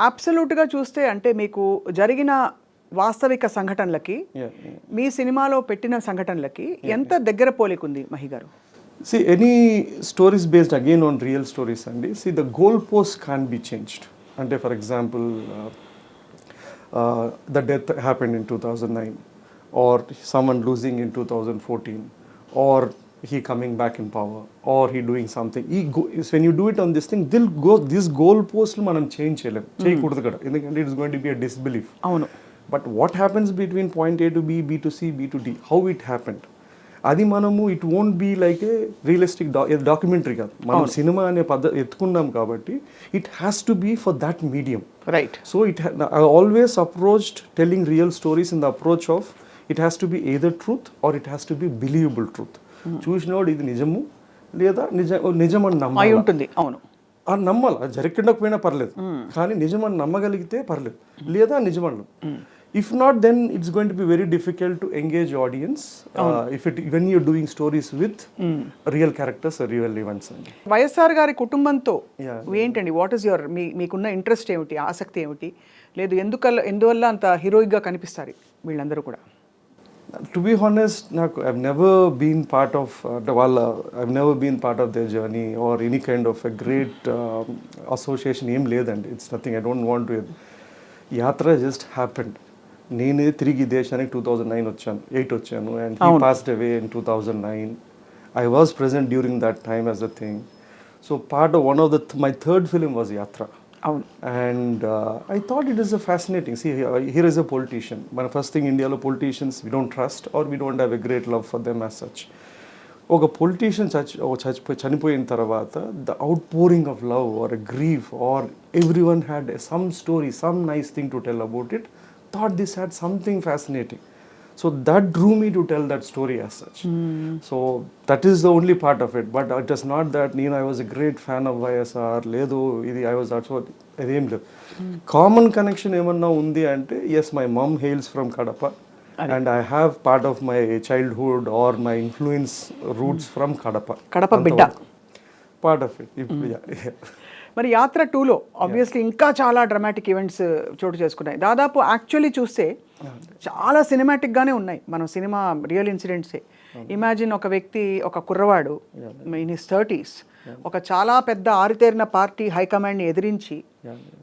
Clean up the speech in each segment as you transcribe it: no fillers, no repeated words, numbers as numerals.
అబ్సల్యూట్గా చూస్తే అంటే మీకు జరిగిన వాస్తవిక సంఘటనలకి మీ సినిమాలో పెట్టిన సంఘటనలకి ఎంత దగ్గర పోలికుంది మహి గారు? See, any stories based again on real stories, Andy. See, the goalposts can't be changed. And for example, the death happened in 2009, or someone losing in 2014, or he coming back in power, or he doing something. When you do it on this thing, they'll go. This goalpost manam change cheyalem. Cheyakudadu kada. Endukante it is going to be a disbelief. Avunu. But what happens between point A to B, B to C, B to D? How it happened? అది మనము it won't be like a realistic documentary కాదు, మనం cinema అనే పద్ధతి ఎత్తుకున్నాం కాబట్టి it has to be for that medium, right? So I always approached telling real stories in the approach of it has to be either truth or it has to be believable truth. చూసినోడు ఇది నిజము లేదా నిజం అని నమ్మాలి ఉంటుంది. అవును, ఆ నమ్మాలి. అది జరగకపోయినా పర్లేదు, కానీ నిజమని నమ్మగలిగితే పర్లేదు, లేదా నిజమన్ను. If not, then it's going to be very difficult to engage audience when you're doing stories with real characters or real events. YSR గారి కుటుంబంతో ఏంటండి, వాట్ ఈస్ యువర్ మీకున్న ఇంట్రెస్ట్ ఏమిటి, ఆసక్తి ఏమిటి? లేదు ఎందువల్ల అంత హీరోయిక్గా కనిపిస్తారు వీళ్ళందరూ కూడా? To be honest, I've never been part of their journey or any kind of a great association. Em ledandi, it's nothing. I don't want to. Yatra just happened. నేనే తిరిగి దేశానికి 2008 వచ్చాను, and he passed away in 2009. I was present during that time as a thing. So part of my third film was Yatra. And I thought it is a fascinating. See, here is a politician. మన first thing, ఇండియాలో politicians we don't trust or we don't have a great love for them as such. ఒక politician చనిపోయిన తర్వాత the outpouring of love or a grief or every one had some story, some nice thing to tell about it. Thought this had something fascinating, so that drew me to tell that story as such. So that is the only part of it, but it is not that I was a great fan of YSR ledo idi I was also adem ledu. Common connection emanna undi ante, yes, my mom hails from Kadapa and I have part of my childhood or my influence roots from Kadapa bidda part of it. Yeah. మరి యాత్ర 2లో obviously ఇంకా చాలా dramatic events చోటు చేసుకున్నాయి. దాదాపు actually చూస్తే చాలా సినిమాటిక్గానే ఉన్నాయి. మనం సినిమా రియల్ ఇన్సిడెంట్సే. ఇమాజిన్ ఒక వ్యక్తి, ఒక కుర్రవాడు ఇన్ హిస్ 30s, ఒక చాలా పెద్ద ఆరితేరిన పార్టీ హైకమాండ్ని ఎదిరించి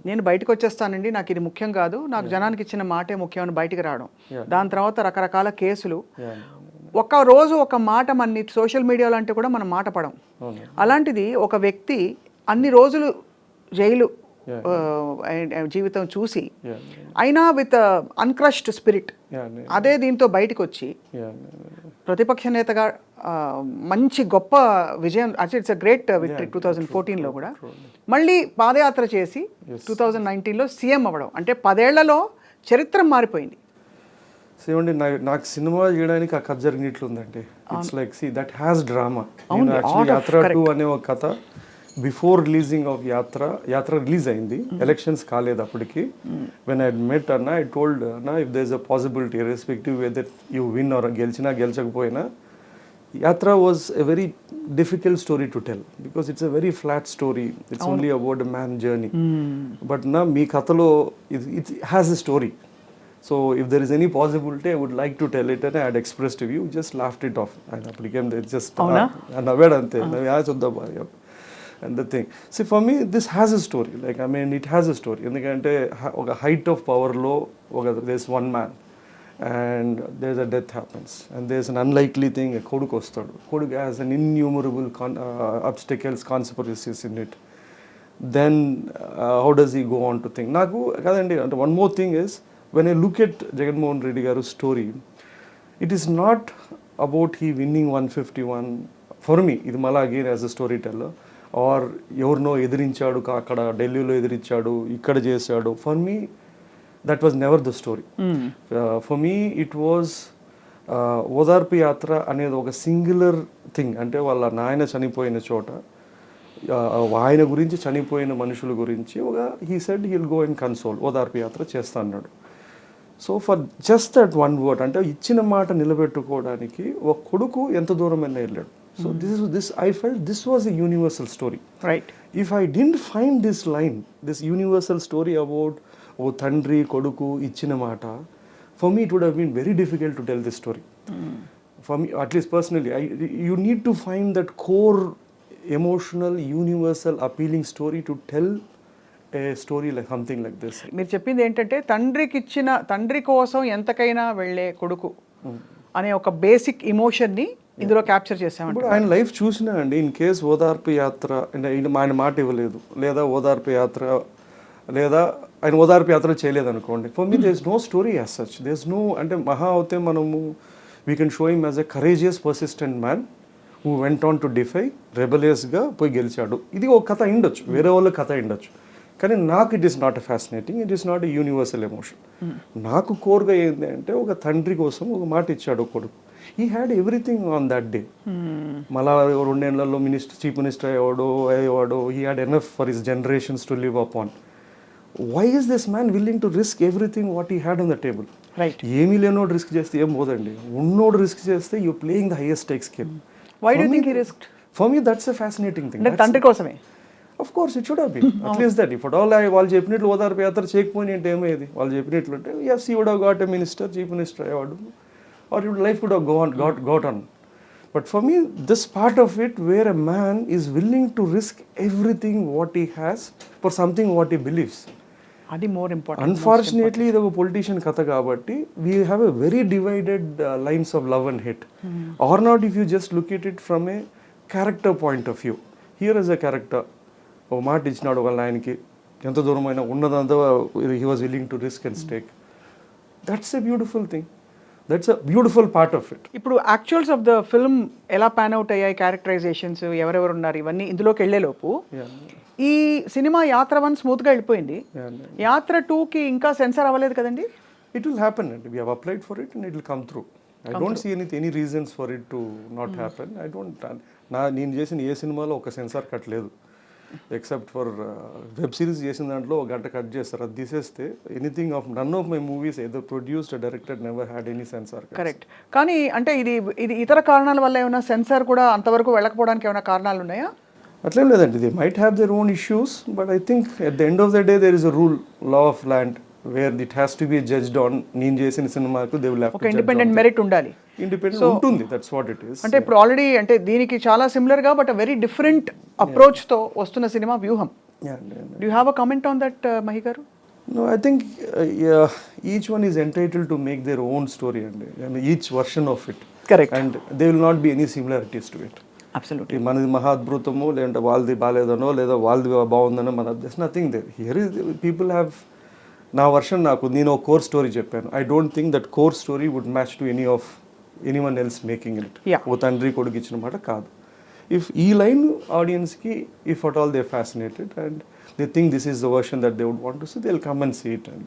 నేను బయటకు వచ్చేస్తానండి, నాకు ఇది ముఖ్యం కాదు, నాకు జనానికి ఇచ్చిన మాటే ముఖ్యమని బయటికి రావడం. దాని తర్వాత రకరకాల కేసులు. ఒక రోజు ఒక మాట మన సోషల్ మీడియాలో అంటే కూడా మనం మాట పడం. అలాంటిది ఒక వ్యక్తి అన్ని రోజులు జైలు జీవితం చూసి అయినా విత్ అన్క్రష్డ్ స్పిరిట్ అదే దీంతో బయటకు వచ్చి ప్రతిపక్ష నేతగా మంచి గొప్ప విజయం, ఇట్స్ అ గ్రేట్ విక్టరీ 2014లో కూడా. మళ్ళీ పాదయాత్ర చేసి 2019లో సీఎం అవ్వడం అంటే 10 ఏళ్లలో చరిత్ర మారిపోయింది. సేవండి, నాకు సినిమా చేయడానికి ఆ కథ జరిగినట్లుందండి. It's like, see, that has drama. Yatra 2 అనే ఒక కథ before releasing of Yatra release అయింది, ఎలక్షన్స్ కాలేదు అప్పటికి. When I met anna, I told anna, if there is a possibility respective whether you win or గెలిచినా గెలిచకపోయినా, Yatra was a very difficult story to tell because it's a very flat story. It's only about a man journey. But మీ కథలో it has a story. So if there is any possibility, I would like to tell it, and I had expressed to you, just laughed it off. And I became just navadante and the thing. See, for me, this has a story. Like, I mean, it has a story. Endukante oka height of power lo there's one man and there's a death happens, and there's an unlikely thing, a koduku ostadu. Koduku has an innumerable obstacles, consequences in it. Then how does he go on to think? Naku kadandi, one more thing is, when I look at Jagan Mohan Reddy garu story, it is not about he winning 151. For me, ఇది మళ్ళా again as a storyteller, or ఎవరినో ఎదిరించాడు, అక్కడ ఢిల్లీలో ఎదిరించాడు, ఇక్కడ చేశాడు. For me, that was never the story. For me, it was ఓదార్పు యాత్ర అనేది ఒక సింగులర్ థింగ్. అంటే వాళ్ళ నాయన చనిపోయిన చోట ఆయన గురించి, చనిపోయిన మనుషుల గురించి he said he'll go and console, ఓదార్పు యాత్ర చేస్తా అన్నాడు. So for just that one word, అంటే ఇచ్చిన మాట నిలబెట్టుకోవడానికి ఒక కొడుకు ఎంత దూరమైనా వెళ్ళాడు. So this I felt this was a universal story. Right. If I didn't find this line, this universal story about ఓ తండ్రి కొడుకు ఇచ్చిన మాట, for me it would have been very difficult to tell this story. For me, at least personally, you need to find that core emotional, universal, appealing story to tell a story like something like this. మీరు చెప్పింది ఏంటంటే తండ్రి కోసం ఎంతకైనా వెళ్ళే కొడుకు అనే ఒక బేసిక్ ఎమోషన్ని ఇందులో క్యాప్చర్ చేసామంటే. ఇప్పుడు ఆయన లైఫ్ చూసినా అండి, ఇన్ కేస్ ఓదార్పు యాత్ర అంటే ఆయన మాట ఇవ్వలేదు, లేదా ఓదార్పు యాత్ర, లేదా ఆయన ఓదార్పు యాత్ర చేయలేదు అనుకోండి, for me there is no story as such. There is no, అంటే మహా అవుతే మనము we can show him as a courageous, persistent man who went on to defy, rebelliousగా పోయి గెలిచాడు. ఇది ఒక కథ ఉండొచ్చు, వేరే వాళ్ళ కథ ఉండొచ్చు, కానీ నాకు it is not a fascinating, it is not a universal emotion. నాకు కోర్గా ఏంటి అంటే, ఒక తండ్రి కోసం ఒక మాట ఇచ్చాడు కొడుకు. He had everything on that day. మళ్ళా 2 ఏళ్లలో చీఫ్ మినిస్టర్ అయ్యేవాడు. He had enough for his generations to live upon. Why is this man willing to risk everything what he had on the table? Right. ఏమీ లేనోడు risk చేస్తే ఏం పోదండి, ఉన్నోడు risk చేస్తే you playing the highest stakes game. Why do you think he risked? For me that's a fascinating thing. అంటే తండ్రి కోసమే. Of course it should have been at least that. If at all వాళ్ళు చెప్పినట్లు ఓదార్పు యాత్ర చేయకపోయినా అంటే ఏమయ్యేది? వాళ్ళు చెప్పినట్లు అంటే yes, he would have got a minister, chief minister అయ్యేవాడు, or life could have got on. But for me, this part of it where a man is willing to risk everything what he has for something what he believes. అది more important. Unfortunately ఇది ఒక politician కథ కాబట్టి we have a very divided lines of love and hate, or not if you just look it from a character point of view. Here is a character, ఒక మాట ఇచ్చినాడు వాళ్ళ ఆయనకి, ఎంత దూరమైనా ఉన్నదంతా he was willing to risk and stake. That's a beautiful thing, that's a beautiful part of it. ఇప్పుడు actuals of the film ఎలా ప్యాన్ అవుట్ అయ్యాయి, క్యారెక్టరైజేషన్స్, ఎవరెవరు ఉన్నారు, ఇవన్నీ ఇందులోకి వెళ్ళేలోపు ఈ సినిమా యాత్ర 1 స్మూత్గా వెళ్ళిపోయింది. యాత్ర 2కి ఇంకా సెన్సార్ అవ్వలేదు కదండి? It will happen, and we have applied for it and it will come through. I don't see any reasons for it to not happen. I don't. నేను చేసిన ఏ సినిమాలో ఒక సెన్సార్ కట్ లేదు, ఎక్సెప్ట్ ఫర్ వెబ్ సిరీస్ చేసిన దాంట్లో 1 గంట cut చేస్తారు. అది తీసేస్తే anything of none of my movies either produced directed never had any censor. Correct. కానీ అంటే ఇది ఇతర కారణాల వల్ల ఏమైనా సెన్సార్ కూడా అంతవరకు వెళ్ళకపోవడానికి ఏమైనా కారణాలు ఉన్నాయా? అట్లేం లేదండి, they might have their own issues, but I think at the end of the day there is a rule, law of land, where it has to be judged on. నేను చేసిన సినిమాకు they will have to independent merit ఉండాలి. Independent ఉంటుంది, that's what it is. అంటే ఇప్పుడు already అంటే దీనికి చాలా సిమిలర్ గా బట్ వెరీ డిఫరెంట్ అప్రోచ్ తో వస్తున్న సినిమా వ్యూహం. Do you have a comment on that Mahi గారు? No, I think each one is entitled to make their own story and each version of it. Correct. And there will not be any similarities to it. Absolutely. మనది మహా అద్భుతము, లేదంటే వాళ్ళది బాగాలేదనో, లేదా వాళ్ళది బాగుందనో, మన that's nothing there. Here is people have, నా వర్షన్ నేను ఒక కోర్ స్టోరీ చెప్పాను. I don't think that core story would match to anyone else making it. ఓ తండ్రి కొడుకు ఇచ్చిన మాట కాదు. ఇఫ్ ఈ లైన్ ఆడియన్స్కి, if at all they fascinated and they think this is the version that they would want to see, they'll come and see it. And